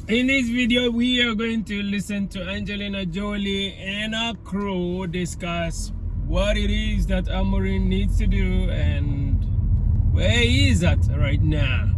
In this video, we are going to listen to Angelina Jolie and her crew discuss what it is that Amorim needs to do and where he is at right now.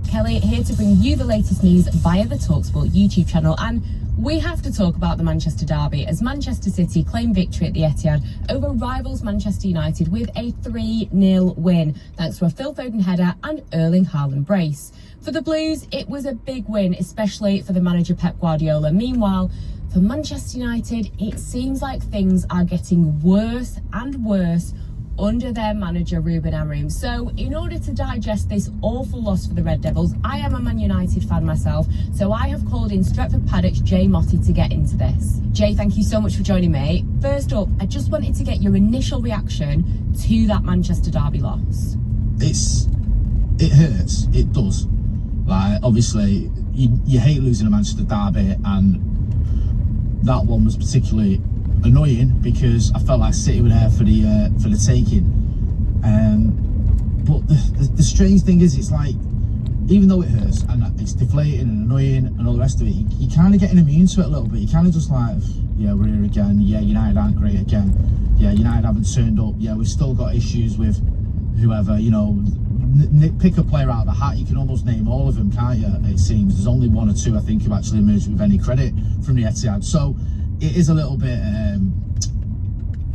Kelly here to bring you the latest news via the TalkSport YouTube channel, and we have to talk about the Manchester derby as Manchester City claim victory at the Etihad over rivals Manchester United with a 3-0 win thanks to a Phil Foden header and Erling Haaland brace. For the Blues, it was a big win, especially for the manager Pep Guardiola. Meanwhile, for Manchester United, it seems like things are getting worse and worse under their manager Ruben Amorim. So in order to digest this awful loss for the Red Devils, I am a Man United fan myself, so I have called in Stretford Paddock's Jay Motti to get into this. Jay, thank you so much for joining me. First up, I just wanted to get your initial reaction to that Manchester derby loss. It hurts, it does. Like, obviously, you hate losing a Manchester derby, and that one was particularly annoying because I felt like City were there for the taking. But the strange thing is, it's like, even though it hurts and it's deflating and annoying and all the rest of it, you kind of getting immune to it a little bit. You kind of just like, yeah, we're here again. Yeah, United aren't great again. Yeah, United haven't turned up. Yeah, we've still got issues with whoever, you know. Pick a player out of the hat, you can almost name all of them, can't you? It seems there's only one or two, I think, who actually emerged with any credit from the Etihad. So it is a little bit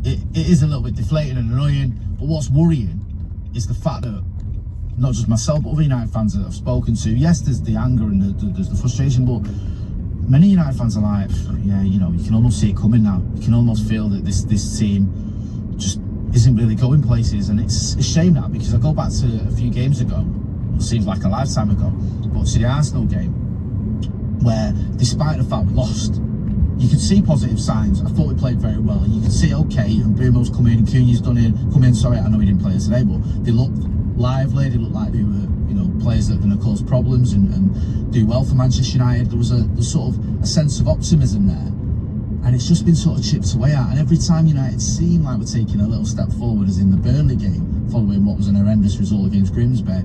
it is a little bit deflating and annoying. But what's worrying is the fact that not just myself but other United fans that I've spoken to, yes, there's the anger and there's the frustration, but many United fans are like, yeah, you know, you can almost see it coming now. You can almost feel that this team just isn't really going places, and it's a shame that, because I go back to a few games ago, it seems like a lifetime ago, but to the Arsenal game, where despite the fact we lost, you could see positive signs. I thought we played very well, and you could see, okay, and Brumo's come in, and Cunha's come in, sorry, I know he didn't play today, but they looked lively, they looked like they were, you know, players that are going to cause problems and do well for Manchester United. There was sort of a sense of optimism there. And it's just been sort of chipped away at. And every time United seem like we're taking a little step forward, as in the Burnley game, following what was an horrendous result against Grimsby,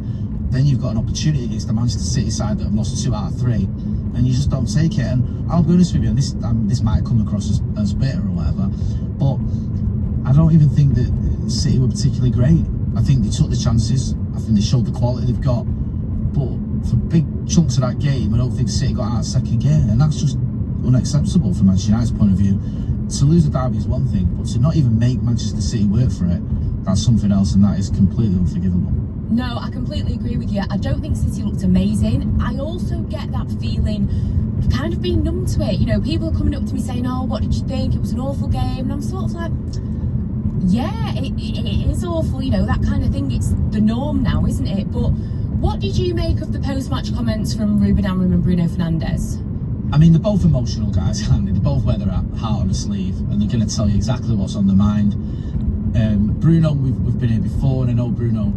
then you've got an opportunity against the Manchester City side that have lost 2 out of 3, and you just don't take it. And I'll be honest with you, and this might come across as bitter or whatever, but I don't even think that City were particularly great. I think they took the chances. I think they showed the quality they've got. But for big chunks of that game, I don't think City got out of second gear, and that's just unacceptable from Manchester United's point of view. To lose a derby is one thing, but to not even make Manchester City work for it, that's something else, and that is completely unforgivable. No, I completely agree with you. I don't think City looked amazing. I also get that feeling of kind of being numb to it. You know, people are coming up to me saying, oh, what did you think? It was an awful game. And I'm sort of like, yeah, it is awful, you know, that kind of thing. It's the norm now, isn't it? But what did you make of the post-match comments from Ruben Amorim and Bruno Fernandes? I mean, they're both emotional guys, aren't they? They both wear their heart on the sleeve, and they're going to tell you exactly what's on their mind. Bruno, we've been here before, and I know Bruno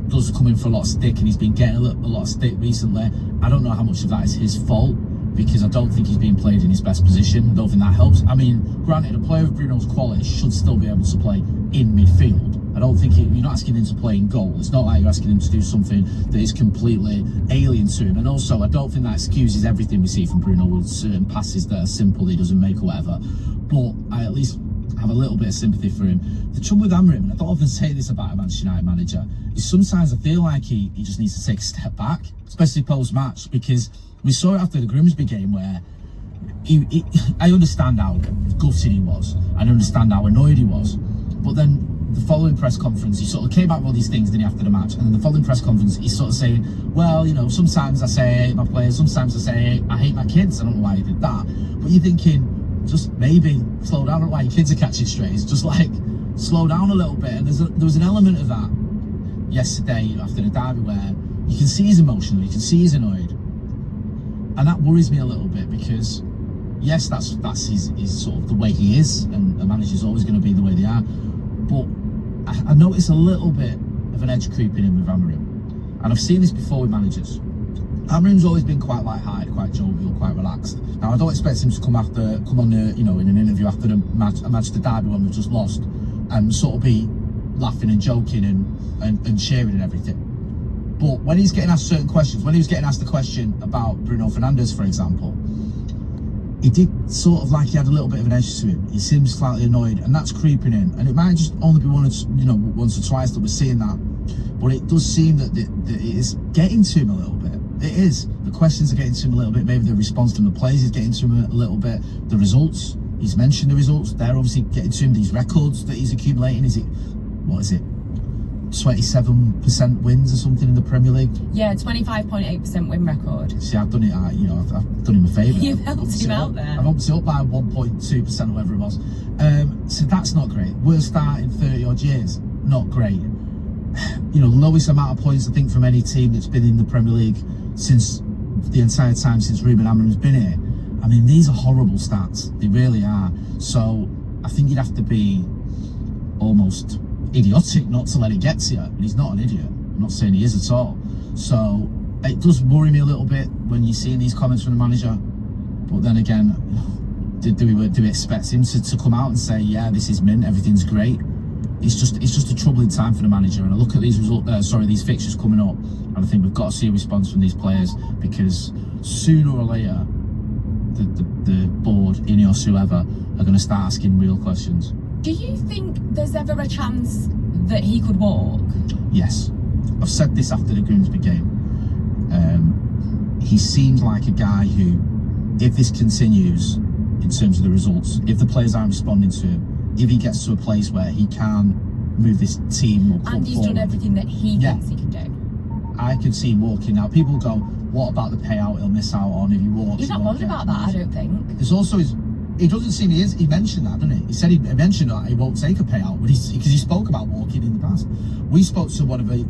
does come in for a lot of stick, and he's been getting a lot of stick recently. I don't know how much of that is his fault, because I don't think he's being played in his best position. I don't think that helps. I mean, granted, a player of Bruno's quality should still be able to play in midfield. I don't think you're not asking him to play in goal. It's not like you're asking him to do something that is completely alien to him. And also, I don't think that excuses everything we see from Bruno with certain passes that are simple, he doesn't make or whatever. But I at least have a little bit of sympathy for him. The trouble with Amorim, and I don't often say this about a Manchester United manager, is sometimes I feel like he just needs to take a step back, especially post-match, because we saw it after the Grimsby game where I understand how gutted he was, I understand how annoyed he was, but then the following press conference, he sort of came back with all these things, didn't he, after the match? And then the following press conference, he's sort of saying, well, you know, sometimes I say I hate my players, sometimes I say I hate my kids. I don't know why he did that. But you're thinking, just maybe slow down. I don't know why your kids are catching strays. Just like, slow down a little bit. And there was an element of that yesterday after the derby where you can see he's emotional, you can see he's annoyed. And that worries me a little bit because, yes, that's his sort of the way he is, and a manager's always going to be the way they are. But I noticed a little bit of an edge creeping in with Amorim, and I've seen this before with managers. Amorim's always been quite light-hearted, quite jovial, quite relaxed. Now I don't expect him to come on you know, in an interview after a match the derby when we've just lost, and sort of be laughing and joking and cheering and everything. But when he's getting asked certain questions, when he was getting asked the question about Bruno Fernandes, for example, he did sort of like he had a little bit of an edge to him. He seemed slightly annoyed, and that's creeping in. And it might just only be once or twice that we're seeing that. But it does seem that it is getting to him a little bit. It is. The questions are getting to him a little bit. Maybe the response from the players is getting to him a little bit. The results, he's mentioned the results. They're obviously getting to him. These records that he's accumulating. What is it? 27% wins or something in the Premier League. Yeah, 25.8% win record. See, I've done it. I've done him a favour. You've helped him out there. I've upped it up by 1.2% or whatever it was. So that's not great. Worst start in 30 odd years. Not great. Lowest amount of points I think from any team that's been in the Premier League since the entire time since Ruben Amorim's been here. I mean, these are horrible stats. They really are. So I think you'd have to be almost idiotic not to let it get to you. And he's not an idiot. I'm not saying he is at all. So it does worry me a little bit when you're seeing these comments from the manager. But then again, do we expect him to come out and say, yeah, this is mint, everything's great? It's just a troubling time for the manager. And I look at these these fixtures coming up, and I think we've got to see a response from these players, because sooner or later the board, Ineos, whoever, are going to start asking real questions. Do you think there's ever a chance that he could walk? Yes. I've said this after the Grimsby game. He seems like a guy who, if this continues in terms of the results, if the players aren't responding to him, if he gets to a place where he can move this team or and he's done everything that he thinks he can do, I can see him walking. Now, people go, what about the payout he'll miss out on if he walks? He's not bothered about that, I don't think. There's also he doesn't seem he is. He mentioned that, didn't he? He said he mentioned that he won't take a payout, but because he spoke about walking in the past. We spoke to one of a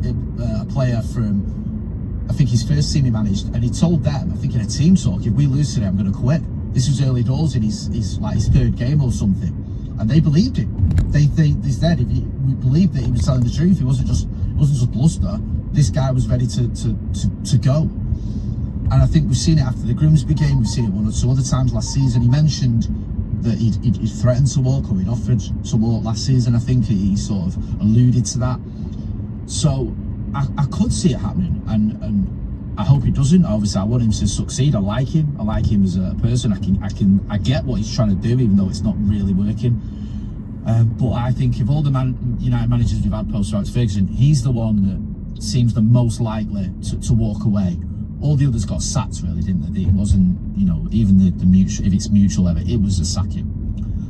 player from, I think his first team he managed, and he told them, I think in a team talk, if we lose today, I'm going to quit. This was early doors in his third game or something, and they believed him. They said we believed that he was telling the truth. It wasn't just bluster. This guy was ready to go. And I think we've seen it after the Grimsby game. We've seen it one or two other times last season. He mentioned that he'd threatened to walk, or he'd offered to walk last season. I think he sort of alluded to that. So I could see it happening, and I hope he doesn't. Obviously, I want him to succeed. I like him. I like him as a person. I get what he's trying to do, even though it's not really working. But I think of all the United managers we've had post Alex Ferguson, he's the one that seems the most likely to walk away. All the others got sacked, really, didn't they? It wasn't, even the mutual, if it's mutual ever, it was a sacking.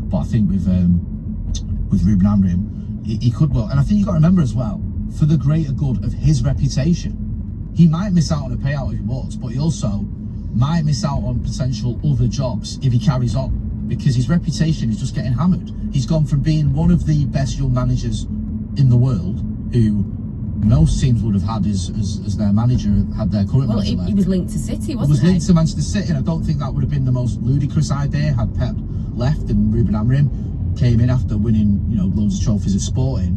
But I think with Ruben Amorim, he could well. And I think you got to remember as well, for the greater good of his reputation, he might miss out on a payout if he walks, but he also might miss out on potential other jobs if he carries on, because his reputation is just getting hammered. He's gone from being one of the best young managers in the world, who most teams would have had as their manager had their current manager left. He was linked to City, wasn't he? He was linked to Manchester City, and I don't think that would have been the most ludicrous idea had Pep left and Ruben Amorim came in after winning, loads of trophies at Sporting.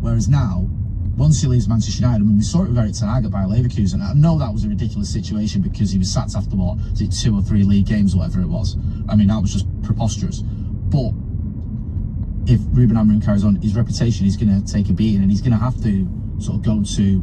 Whereas now, once he leaves Manchester United, I mean, we saw it with Eric Ten Hag at Bayer Leverkusen. I know that was a ridiculous situation because he was sacked after what, was it 2 or 3 league games, whatever it was. I mean, that was just preposterous. But if Ruben Amorim carries on, his reputation is going to take a beating, and he's going to have to sort of go to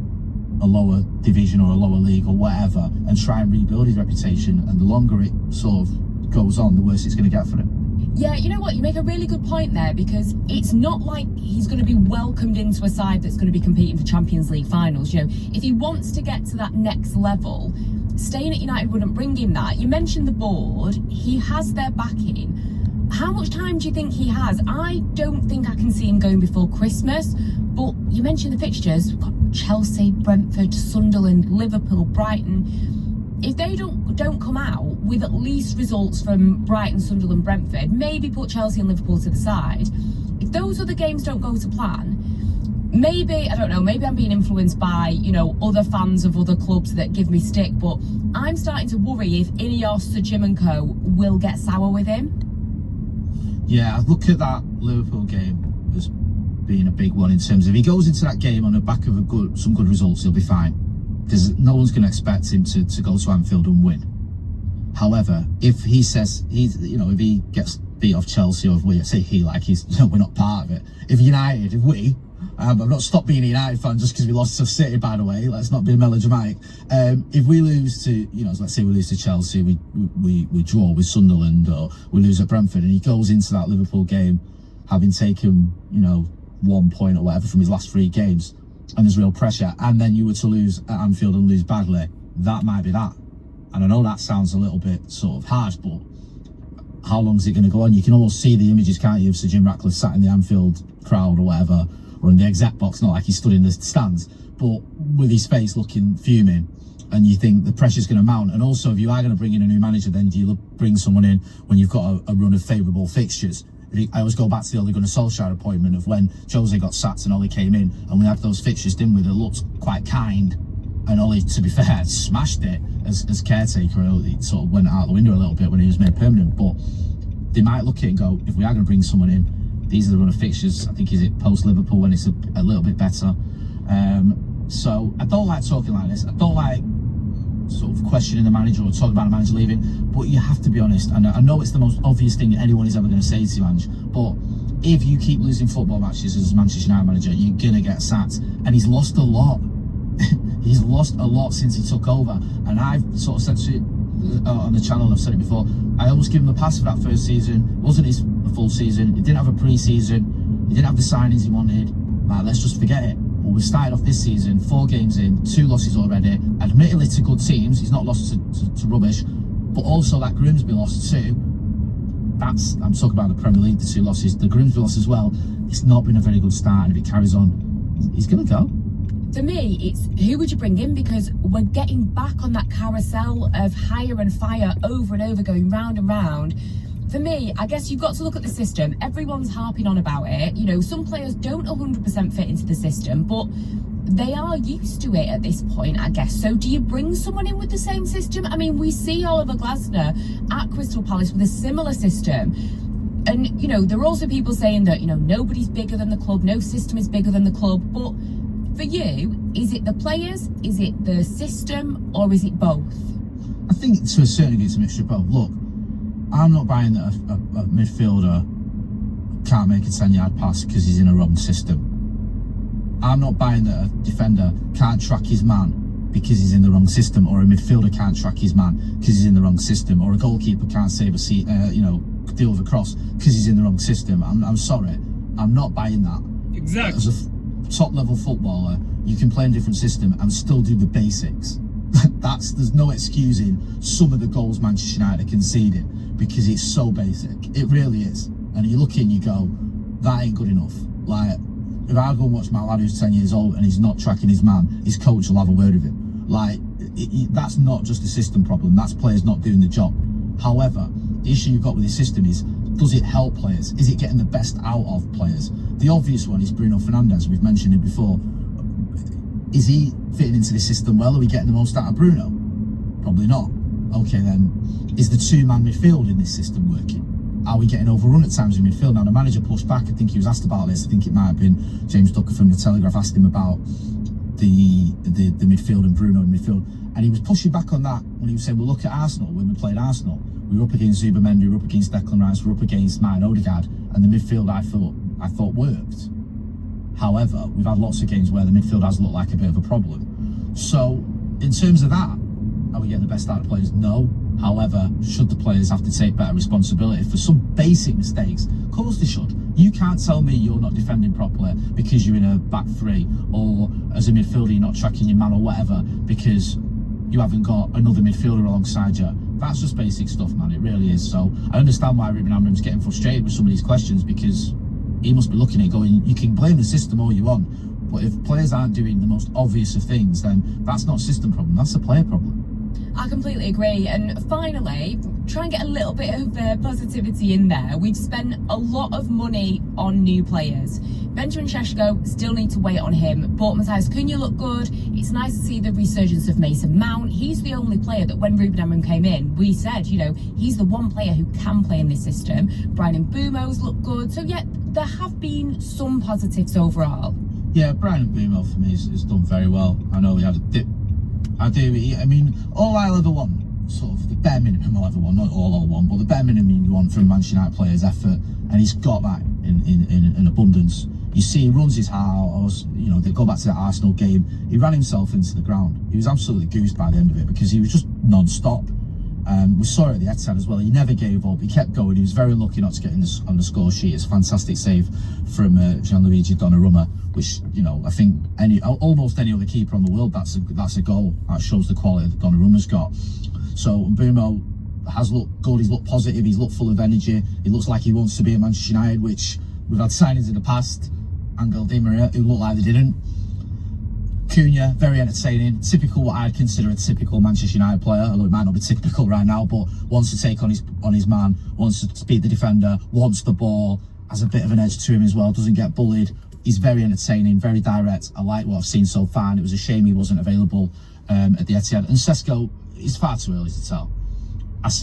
a lower division or a lower league or whatever and try and rebuild his reputation. And the longer it sort of goes on, the worse it's going to get for him. Yeah, you know what? You make a really good point there, because it's not like he's going to be welcomed into a side that's going to be competing for Champions League finals. If he wants to get to that next level, staying at United wouldn't bring him that. You mentioned the board. He has their backing. How much time do you think he has? I don't think I can see him going before Christmas, but you mentioned the fixtures. We've got Chelsea, Brentford, Sunderland, Liverpool, Brighton. If they don't come out with at least results from Brighton, Sunderland, Brentford, maybe put Chelsea and Liverpool to the side. If those other games don't go to plan, maybe, I don't know, maybe I'm being influenced by, other fans of other clubs that give me stick, but I'm starting to worry if Ineos, Sir Jim and Co will get sour with him. Yeah, I look at that Liverpool game as being a big one in terms of, if he goes into that game on the back of some good results, he'll be fine. Because no one's going to expect him to go to Anfield and win. However, if he says if he gets beat off Chelsea, or we're not part of it. If we I've not stopped being a United fan just because we lost to City, by the way. Let's not be melodramatic. If we lose to, let's say we lose to Chelsea, we draw with Sunderland, or we lose at Brentford, and he goes into that Liverpool game having taken, 1 point or whatever from his last 3 games, and there's real pressure, and then you were to lose at Anfield and lose badly, that might be that. And I know that sounds a little bit sort of harsh, but how long is it going to go on? You can almost see the images, can't you, of Sir Jim Ratcliffe sat in the Anfield crowd or whatever, or in the exec box, not like he stood in the stands, but with his face looking fuming, and you think the pressure's going to mount. And also, if you are going to bring in a new manager, then do you bring someone in when you've got a run of favourable fixtures? I always go back to the Ole Gunnar Solskjaer appointment of when Jose got sacked and Ole came in, and we had those fixtures, didn't we, that looked quite kind, and Ole, to be fair, smashed it as caretaker. It sort of went out the window a little bit when he was made permanent, but they might look at it and go, if we are going to bring someone in, these are the run of fixtures. I think, is it post-Liverpool when it's a little bit better? So I don't like talking like this. I don't like sort of questioning the manager or talking about a manager leaving, but you have to be honest. And I know it's the most obvious thing anyone is ever going to say to you, Ange, but if you keep losing football matches as Manchester United manager, you're going to get sacked. And he's lost a lot. He's lost a lot since he took over. And I've sort of said to it on the channel, I've said it before, I always give him a pass for that first season. It wasn't his full season. He didn't have a pre-season. He didn't have the signings he wanted. Let's just forget it. But we started off this season, 4 games in, 2 losses already. Admittedly to good teams. He's not lost to rubbish. But also that Grimsby loss too. I'm talking about the Premier League, the 2 losses. The Grimsby loss as well. It's not been a very good start, and if it carries on, he's going to go. For me, it's who would you bring in, because we're getting back on that carousel of hire and fire over and over, going round and round. For me, I guess you've got to look at the system. Everyone's harping on about it. Some players don't 100% fit into the system, but they are used to it at this point, I guess. So do you bring someone in with the same system? I mean, we see Oliver Glasner at Crystal Palace with a similar system. And, there are also people saying that, nobody's bigger than the club, no system is bigger than the club. But for you, is it the players, is it the system, or is it both? I think to a certain degree it's a mixture of both. Look, I'm not buying that a midfielder can't make a 10-yard pass because he's in a wrong system. I'm not buying that a defender can't track his man because he's in the wrong system, or a midfielder can't track his man because he's in the wrong system, or a goalkeeper can't save deal with a cross because he's in the wrong system. I'm sorry, I'm not buying that. Exactly. As a top-level footballer, you can play in a different system and still do the basics. There's no excusing some of the goals Manchester United are conceding because it's so basic. It really is. And you look in, you go, that ain't good enough. Like, if I go and watch my lad who's 10 years old and he's not tracking his man, his coach will have a word with him. Like, that's not just a system problem. That's players not doing the job. However, the issue you've got with the system is, does it help players? Is it getting the best out of players? The obvious one is Bruno Fernandes. We've mentioned him before. Is he fitting into the system well? Are we getting the most out of Bruno? Probably not. Okay, then, is the 2-man midfield in this system working? Are we getting overrun at times in midfield? Now, the manager pushed back. I think he was asked about this. I think it might have been James Ducker from the Telegraph asked him about the midfield and Bruno in midfield, and he was pushing back on that when he was saying, well, look at Arsenal. When we played Arsenal, we were up against Zubimendi, we were up against Declan Rice, we were up against Martin Odegaard, and the midfield I thought worked. However, we've had lots of games where the midfield has looked like a bit of a problem. So, in terms of that, are we getting the best out of players? No. However, should the players have to take better responsibility for some basic mistakes? Of course they should. You can't tell me you're not defending properly because you're in a back 3, or as a midfielder you're not tracking your man or whatever because you haven't got another midfielder alongside you. That's just basic stuff, man. It really is. So I understand why Ruben Amorim's getting frustrated with some of these questions, because he must be looking at it going, you can blame the system all you want, but if players aren't doing the most obvious of things, then that's not a system problem, that's a player problem. I completely agree. And finally, try and get a little bit of positivity in there. We've spent a lot of money on new players. Benjamin Šeško, still need to wait on him. But Matheus Cunha looked good. It's nice to see the resurgence of Mason Mount. He's the only player that when Ruben Amorim came in, we said, he's the one player who can play in this system. Bryan Mbeumo's looked good. So yeah, there have been some positives overall. Yeah, Bryan Mbeumo for me has done very well. I know he had a dip. I mean, all I'll ever want, sort of the bare minimum I'll ever want, not all I'll want, but the bare minimum you want from Manchester United players' effort, and he's got that in abundance. You see, he runs his heart out. You know, they go back to that Arsenal game. He ran himself into the ground. He was absolutely goosed by the end of it because he was just non-stop. We saw it at the Etihad as well. He never gave up. He kept going. He was very lucky not to get on the score sheet. It's a fantastic save from Gianluigi Donnarumma, which, you know, I think almost any other keeper on the world, that's a goal. That shows the quality that Donnarumma's got. So Mbeumo has looked good. He's looked positive. He's looked full of energy. He looks like he wants to be at Manchester United, which we've had signings in the past. Angel Di Maria, who looked like they didn't. Cunha, very entertaining. Typical, what I'd consider a typical Manchester United player, although it might not be typical right now, but wants to take on his man, wants to beat the defender, wants the ball, has a bit of an edge to him as well, doesn't get bullied. He's very entertaining, very direct. I like what I've seen so far, and it was a shame he wasn't available at the Etihad. And Sesko is far too early to tell.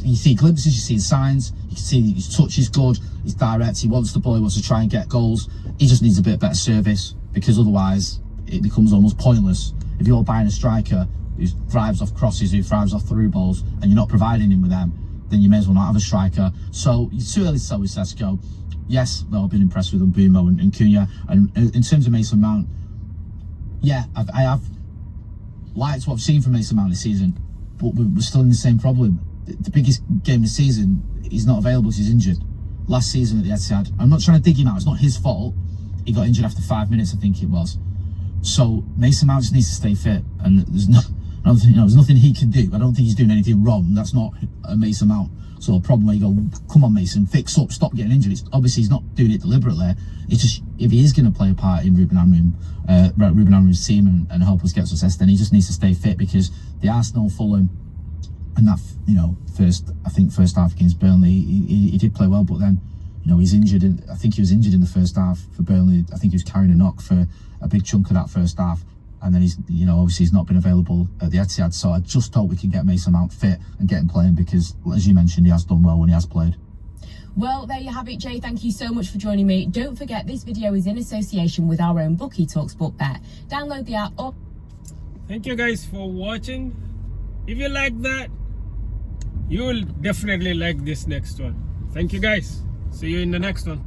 You see glimpses, you see signs, you can see his touch is good, he's direct, he wants the ball, he wants to try and get goals. He just needs a bit better service, because otherwise it becomes almost pointless. If you're buying a striker who thrives off crosses, who thrives off through balls, and you're not providing him with them, then you may as well not have a striker. So it's too early to tell with Sesko. Yes, though, I've been impressed with Mbeumo and Cunha. And in terms of Mason Mount, yeah, I have liked what I've seen from Mason Mount this season, but we're still in the same problem. The biggest game of the season, he's not available because he's injured. Last season at the Etihad, I'm not trying to dig him out, it's not his fault. He got injured after 5 minutes, I think it was. So Mason Mount just needs to stay fit, and there's nothing he can do. I don't think he's doing anything wrong. That's not a Mason Mount sort of problem where you go, come on Mason, fix up, stop getting injured. Obviously he's not doing it deliberately. It's just, if he is going to play a part in Ruben Amorim's team and help us get success, then he just needs to stay fit, because the Arsenal, Fulham, and that, you know, first half against Burnley, he did play well, but then, you know, he's injured. I think he was injured in the first half for Burnley. I think he was carrying a knock for a big chunk of that first half, and then he's, you know, obviously he's not been available at the Etihad. So I just hope we can get Mason Mount fit and get him playing, because, as you mentioned, he has done well when he has played. Well, there you have it, Jay. Thank you so much for joining me. Don't forget, this video is in association with our own bookie, TalkSport Bet. Download the app. Thank you guys for watching. If you like that, you will definitely like this next one. Thank you guys. See you in the next one.